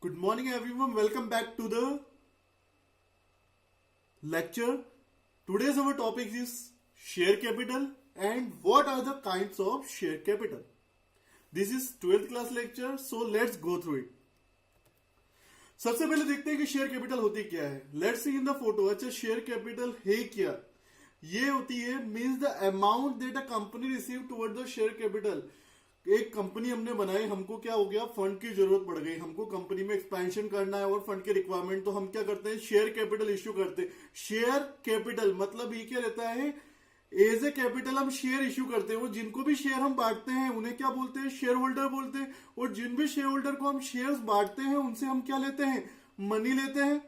Good morning, everyone. Welcome back to the lecture. Today's our topic is share capital and what are the kinds of share capital. This is 12th class lecture, so let's go through it. सबसे पहले देखते हैं कि share capital होती क्या है. Let's see in the photo. अच्छा, share capital है क्या? ये होती है means the amount that a company receive toward the share capital. एक कंपनी हमने बनाई, हमको क्या हो गया, फंड की जरूरत पड़ गई, हमको कंपनी में एक्सपेंशन करना है और फंड की रिक्वायरमेंट, तो हम क्या करते हैं, शेयर कैपिटल इश्यू करते हैं. शेयर कैपिटल मतलब ये क्या रहता है, एज ए कैपिटल हम शेयर इश्यू करते हैं. और जिनको भी शेयर हम बांटते हैं उन्हें क्या बोलते हैं, शेयर होल्डर बोलते हैं. और जिन भी शेयर होल्डर को हम शेयर्स बांटते हैं उनसे हम क्या लेते हैं, मनी लेते हैं.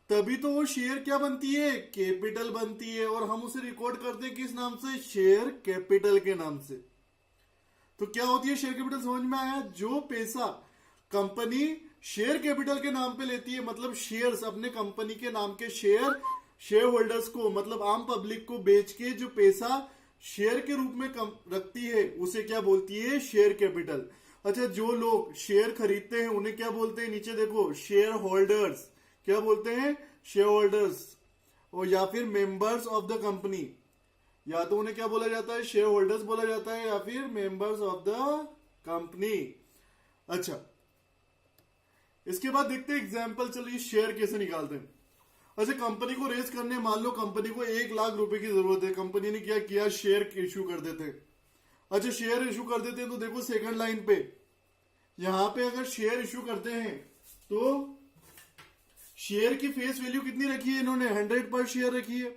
तभी तो वो शेयर क्या बनती है, कैपिटल बनती है. और हम उसे रिकॉर्ड करते हैं किस नाम से, शेयर कैपिटल के नाम से. तो क्या होती है शेयर कैपिटल, समझ में आया. जो पैसा कंपनी शेयर कैपिटल के नाम पे लेती है, मतलब शेयर्स अपने कंपनी के नाम के शेयर होल्डर्स को, मतलब आम पब्लिक को बेच के जो पैसा शेयर के रूप में रखती है उसे क्या बोलती है, शेयर कैपिटल. अच्छा, जो लोग शेयर खरीदते हैं उन्हें क्या बोलते हैं, नीचे देखो, शेयर होल्डर्स. क्या बोलते हैं, शेयर होल्डर्स. और या फिर मेंबर्स ऑफ द कंपनी, या तो उन्हें क्या बोला जाता है, शेयर होल्डर्स बोला जाता है, या फिर मेंबर्स ऑफ द कंपनी. अच्छा, इसके बाद देखते हैं एग्जांपल. चलिए शेयर कैसे निकालते हैं. अच्छा, कंपनी को रेज करने, मान लो कंपनी को 1 लाख रुपए की जरूरत है. कंपनी ने क्या किया, शेयर इश्यू कर देते हैं. अच्छा, शेयर इश्यू कर देते हैं तो देखो सेकंड लाइन पे, यहां पे अगर शेयर इश्यू करते हैं तो शेयर की फेस वैल्यू कितनी रखी है इन्होंने, 100 पर शेयर रखी है.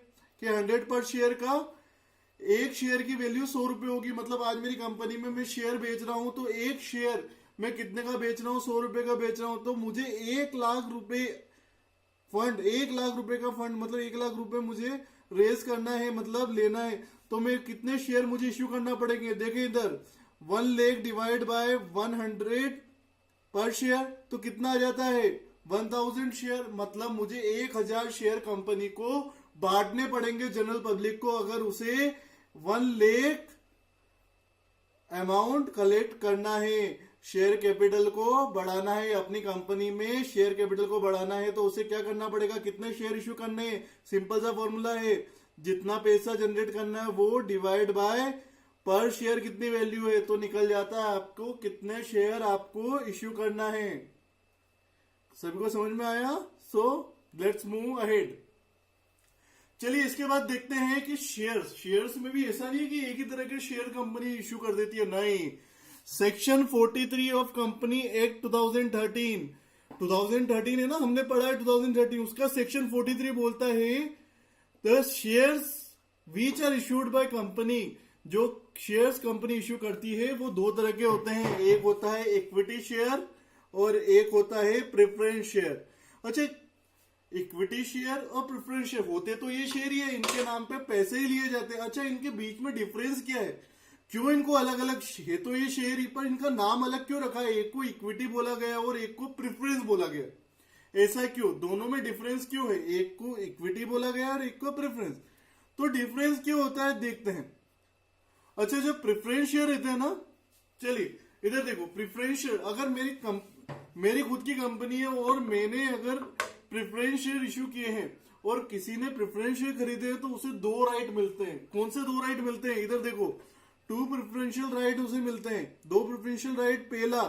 कि 100 पर शेयर का एक शेयर की वैल्यू 100 रुपए होगी. मतलब आज मेरी कंपनी में मैं शेयर बेच रहा हूं तो एक शेयर मैं कितने का बेच रहा हूं, 100 रुपए का बेच रहा हूं. तो मुझे 1 लाख रुपए फंड, 1 लाख रुपए का फंड, मतलब 1 लाख रुपए मुझे रेज करना है, मतलब लेना है. तो मैं कितने शेयर मुझे इश्यू करना पड़ेंगे, देखें इधर, 1 लाख डिवाइड बाय 100 पर शेयर, तो कितना आ जाता है, 1000 शेयर. मतलब मुझे 1000 शेयर कंपनी को बांटने पड़ेंगे जनरल पब्लिक को, अगर उसे 1 लाख अमाउंट कलेक्ट करना है, शेयर कैपिटल को बढ़ाना है, अपनी कंपनी में शेयर कैपिटल को बढ़ाना है. तो उसे क्या करना पड़ेगा, कितने शेयर इश्यू करने हैं, सिंपल सा फॉर्मूला है, जितना पैसा जनरेट करना है वो डिवाइड बाय पर शेयर कितनी वैल्यू है, तो निकल जाता है आपको कितने शेयर आपको इश्यू करना है. सभी को समझ में आया. So let's move ahead. चलिए इसके बाद देखते हैं कि शेयर्स में भी ऐसा नहीं है कि एक ही तरह के शेयर कंपनी इश्यू कर देती है, नहीं. सेक्शन 43 ऑफ कंपनी एक्ट 2013 है ना, हमने पढ़ा है 2013, उसका सेक्शन 43 बोलता है the shares which are issued by company. जो शेयर्स कंपनी इश्यू करती है वो 2 तरह के होते हैं, एक होता है इक्विटी शेयर और एक होता है प्रेफरेंस शेयर. अच्छा, इक्विटी शेयर और प्रेफरेंस शेयर होते तो ये शेयर ही है, इनके नाम पे पैसे ही लिए जाते हैं. अच्छा, इनके बीच में डिफरेंस क्या है, क्यों इनको अलग अलग है, तो ये शेयर ही, पर इनका नाम अलग क्यों रखा है, एक को इक्विटी बोला गया और एक को प्रेफरेंस बोला गया, ऐसा क्यों, दोनों में डिफरेंस क्यों है, एक को इक्विटी बोला गया और एक को प्रेफरेंस. तो डिफरेंस क्यों होता है देखते हैं. अच्छा, जो प्रेफरेंस शेयर रहते हैं ना, चलिए इधर देखो, प्रेफरेंस शेयर, अगर मेरी खुद की कंपनी है और मैंने अगर प्रेफरेंस शेयर इश्यू किए हैं और किसी ने प्रेफरेंस शेयर खरीदे हैं तो उसे 2 राइट मिलते हैं. कौन से 2 राइट मिलते हैं, इधर देखो, 2 प्रेफरेंशियल राइट उसे मिलते हैं. 2 प्रेफरेंशियल राइट, पहला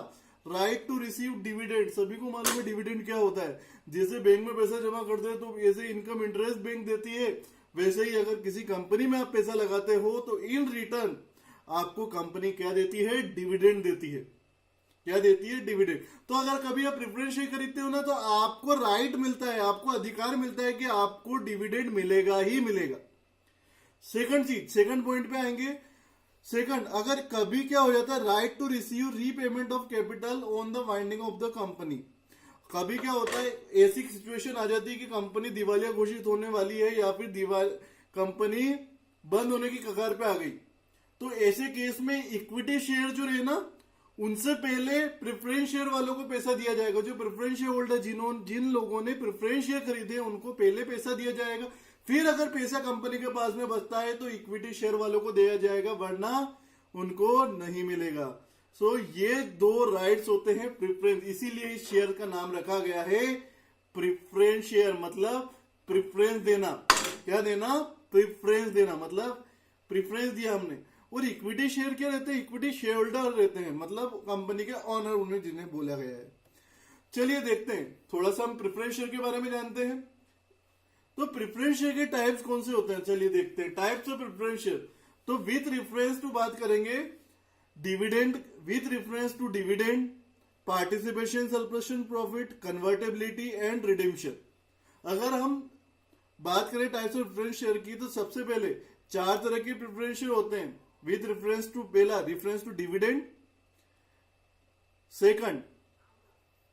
राइट टू रिसीव डिविडेंड. सभी को मालूम है डिविडेंड क्या होता है, जैसे बैंक में पैसा जमा करते हैं तो ऐसे इनकम इंटरेस्ट बैंक देती है, वैसे ही अगर किसी कंपनी में आप पैसा लगाते हो तो इन रिटर्न आपको कंपनी क्या देती है, डिविडेंड देती है. क्या देती है, डिविडेंड. तो अगर कभी आप प्रेफरेंस शेयर खरीदते हो ना तो आपको राइट मिलता है, आपको अधिकार मिलता है कि आपको डिविडेंड मिलेगा ही मिलेगा. सेकंड चीज, सेकंड पॉइंट पे आएंगे. सेकंड, अगर कभी क्या हो जाता है, right to receive repayment of capital on the winding of the company. कभी क्या होता है, ऐसी सिचुएशन आ जाती है कि कंपनी दिवालिया घोषित होने वाली है या फिर कंपनी बंद होने की कगार पे आ गई. तो ऐसे केस में इक्विटी शेयर जो रहे ना, उनसे पहले प्रेफरेंस शेयर वालों को पैसा दिया जाएगा. जो प्रेफरेंस शेयर होल्डर, जिन लोगों ने प्रेफरेंस शेयर खरीदे उनको पहले पैसा दिया जाएगा. फिर अगर पैसा कंपनी के पास में बचता है तो इक्विटी शेयर वालों को दिया जाएगा, वरना उनको नहीं मिलेगा. सो ये दो राइट्स होते हैं प्रिफरेंस, इसीलिए इस शेयर का नाम रखा गया है प्रिफरेंस शेयर, मतलब प्रिफरेंस देना। क्या देना? प्रिफरेंस देना, मतलब प्रिफरेंस दिया हमने। और इक्विटी शेयर क्या रहते हैं? इक्विटी शेयर होल्डर रहते हैं, मतलब कंपनी के ऑनर, उन्हें जिन्हें बोला गया है। चलिए देखते हैं, थोड़ा सा हम प्रिफरेंस शेयर के बारे में जानते हैं। तो प्रिफरेंस शेयर के टाइप्स कौन से होते हैं, चलिए देखते हैं टाइप्स ऑफ प्रिफरेंस शेयर। तो विथ रेफरेंस टू बात करेंगे dividend, with reference to dividend, participation, surplus profit, convertibility and redemption. अगर हम बात करें टाइप्स ऑफ प्रिफरेंस शेयर की, तो सबसे पहले 4 तरह के प्रिफरेंस शेयर होते हैं। विथ रेफरेंस टू, पहला रेफरेंस टू डिविडेंड, सेकंड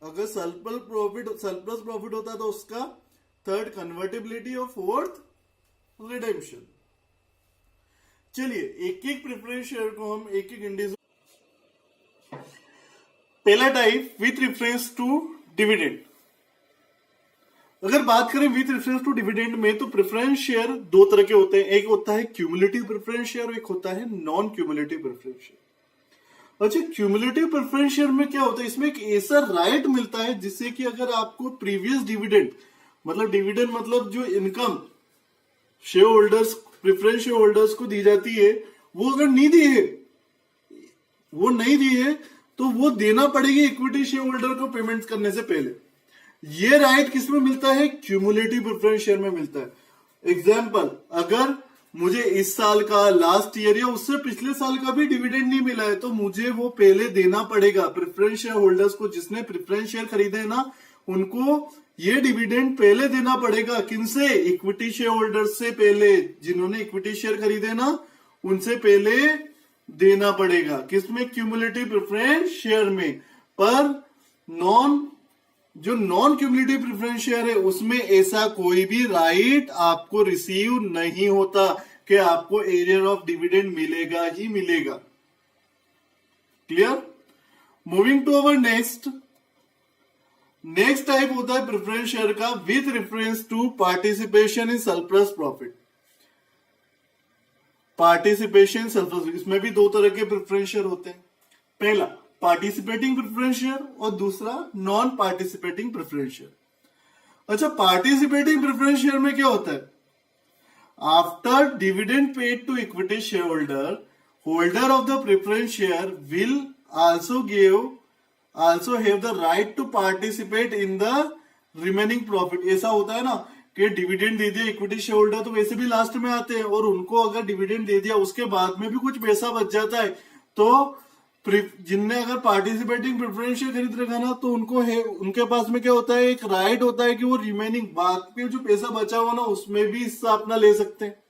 अगर सरप्लस प्रॉफिट होता तो उसका, थर्ड कन्वर्टेबिलिटी और फोर्थ रिडेम्पशन। चलिए एक एक प्रिफरेंस शेयर को हम एक एक इंडिविजुअल। पहला type with reference to dividend. अगर बात करें विथ रेफरेंस टू डिविडेंड में, तो प्रेफरेंस शेयर 2 तरह के होते हैं। एक होता है क्यूमुलेटिव प्रेफरेंस शेयर और एक होता है नॉन क्यूमुलेटिव प्रेफरेंस शेयर। अच्छा, क्यूमुलेटिव प्रेफरेंस शेयर में क्या होता है? इसमें एक ऐसा राइट मिलता है जिससे कि अगर आपको प्रीवियस डिविडेंड, मतलब जो income share holders, preference share holders को दी जाती है, वो अगर नहीं दी है तो वो देना पड़ेगी इक्विटी शेयर होल्डर को पेमेंट करने से पहले। ये राइट किसमें मिलता है? क्यूमुलेटिव प्रेफरेंस शेयर में मिलता है। एग्जाम्पल, अगर मुझे इस साल का, लास्ट ईयर या उससे पिछले साल का भी डिविडेंड नहीं मिला है, तो मुझे वो पहले देना पड़ेगा प्रेफरेंस शेयर होल्डर्स को। जिसने प्रेफरेंस शेयर खरीदे हैं ना, उनको ये डिविडेंड पहले देना पड़ेगा। किनसे? इक्विटी शेयर होल्डर्स से पहले। जिन्होंने इक्विटी शेयर खरीदे ना, उनसे पहले देना पड़ेगा। किसमें? क्यूमुलेटिव प्रेफरेंस शेयर में। पर जो नॉन क्यूमुलेटिव प्रेफरेंस शेयर है, उसमें ऐसा कोई भी राइट आपको रिसीव नहीं होता कि आपको एरियर ऑफ डिविडेंड मिलेगा ही मिलेगा। Clear? Moving to our next type होता है प्रेफरेंस शेयर का with reference to participation in surplus profit. Participation surplus, इसमें भी 2 तरह के प्रेफरेंस शेयर होते हैं। पहला पार्टिसिपेटिंग प्रेफरेंस शेयर और दूसरा नॉन पार्टिसिपेटिंग प्रेफरेंस शेयर। अच्छा, पार्टिसिपेटिंग प्रेफरेंस शेयर में क्या होता है? After dividend paid to equity share holder of the preference share will also have the right to participate in the remaining profit. ऐसा होता है ना कि डिविडेंड दे दिया इक्विटी शेयर होल्डर, तो वैसे भी लास्ट में आते हैं, और उनको अगर डिविडेंड दे दिया उसके बाद में भी कुछ पैसा बच जाता है, तो जिनने अगर पार्टिसिपेटिंग प्रेफरेंस शेयर खरीद रखा ना, तो उनके पास में क्या होता है? एक राइट होता है कि वो रिमेनिंग बाकी जो पैसा बचा हुआ ना, उसमें भी हिस्सा अपना ले सकते हैं।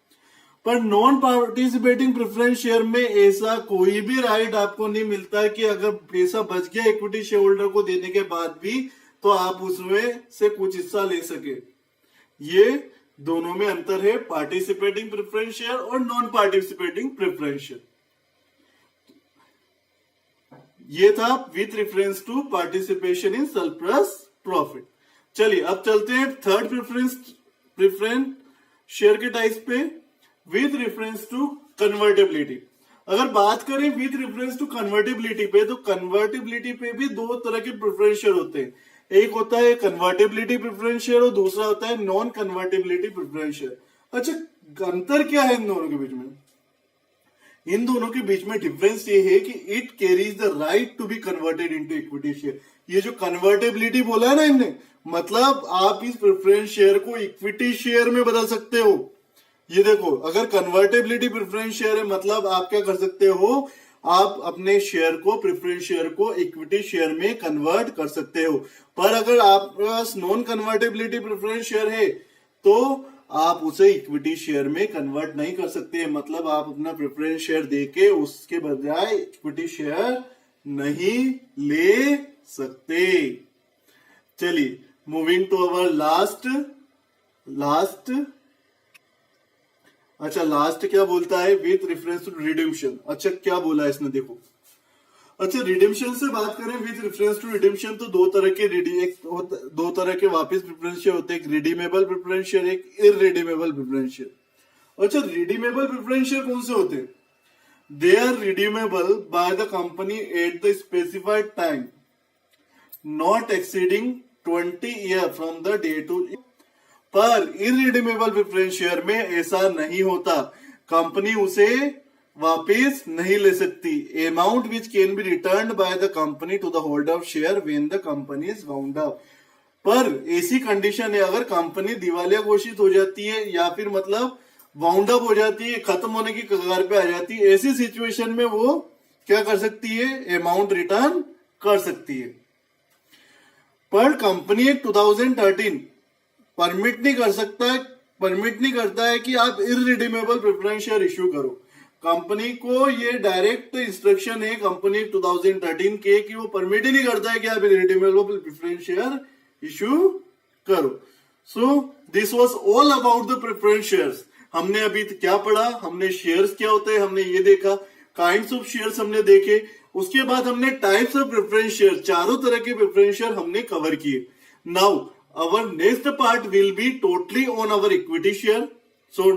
पर नॉन पार्टिसिपेटिंग प्रेफरेंस शेयर में ऐसा कोई भी राइट आपको नहीं मिलता है कि अगर पैसा बच गया इक्विटी शेयर होल्डर को देने के बाद भी, तो आप उसमें से कुछ हिस्सा ले सके। ये दोनों में अंतर है, पार्टिसिपेटिंग प्रेफरेंस शेयर और नॉन पार्टिसिपेटिंग प्रेफरेंस शेयर। ये था with reference to participation in surplus profit. चलिए अब चलते हैं थर्ड प्रेफरेंस शेयर के टाइप्स पे, विथ रेफरेंस टू कन्वर्टेबिलिटी। अगर बात करें विथ रेफरेंस टू कन्वर्टेबिलिटी पे, तो कन्वर्टेबिलिटी पे भी 2 तरह के प्रेफरेंस शेयर होते हैं। एक होता है कन्वर्टेबिलिटी प्रेफरेंस शेयर और दूसरा होता है नॉन कन्वर्टेबिलिटी प्रेफरेंस शेयर। अच्छा, अंतर क्या है इन दोनों के बीच में? इन दोनों के बीच में डिफरेंस ये है कि it carries the right to be converted into equity share. ये जो कन्वर्टेबिलिटी बोला है ना इनने, मतलब आप इस प्रेफरेंस शेयर को इक्विटी शेयर में बदल सकते हो। ये देखो, अगर कन्वर्टेबिलिटी प्रेफरेंस शेयर है, मतलब आप क्या कर सकते हो? आप अपने शेयर को, प्रेफरेंस शेयर को इक्विटी शेयर में कन्वर्ट कर सकते हो। पर अगर आपके पास नॉन कन्वर्टेबिलिटी प्रेफरेंस शेयर है, तो आप उसे इक्विटी शेयर में कन्वर्ट नहीं कर सकते। मतलब आप अपना प्रेफरेंस शेयर देके उसके बजाय इक्विटी शेयर नहीं ले सकते। चलिए मूविंग टू अवर लास्ट अच्छा, लास्ट क्या बोलता है? With reference to redemption. अच्छा, क्या बोला है इसने? देखो, अच्छा, रिडेम्पशन से बात करें विथ रेफरेंस टू रिडेम्पशन, तो 2 तरह के वापस प्रेफरेंस शेयर होते हैं। एक रिडीमेबल प्रेफरेंस शेयर, एक इररिडीमेबल प्रेफरेंस शेयर। अच्छा, रिडीमेबल प्रेफरेंस शेयर कौन से होते हैं? they are redeemable by the company at the specified time, not exceeding 20 year from the day to. पर इनरिडीमेबल प्रेफरेंस शेयर में ऐसा नहीं होता, कंपनी उसे वापस नहीं ले सकती. Amount which can be return by the company to the holder of share when the company is wound up. पर ऐसी कंडीशन है अगर कंपनी दिवालिया घोषित हो जाती है या फिर मतलब वाउंड अप हो जाती है, खत्म होने की कगार पे आ जाती है, ऐसी सिचुएशन में वो क्या कर सकती है, अमाउंट रिटर्न कर सकती है. पर कंपनी एक्ट 2013 परमिट नहीं करता है कि आप इररिडीमेबल प्रेफरेंस शेयर इश्यू करो. कंपनी को ये डायरेक्ट इंस्ट्रक्शन है कंपनी 2013 के कि वो परमिट ही नहीं करता है कि आप इररिडीमेबल प्रेफरेंस शेयर इश्यू करो. So this was all about the preference shares. हमने अभी क्या पढ़ा, हमने शेयर्स क्या होते हैं हमने ये देखा, काइंड्स ऑफ शेयर्स हमने देखे, उसके बाद हमने टाइप्स ऑफ प्रेफरेंस शेयर, चारों तरह के प्रेफरेंस शेयर हमने कवर किए. Now our next part will be totally on our equity share. So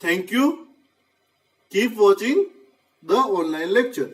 thank you. Keep watching the online lecture.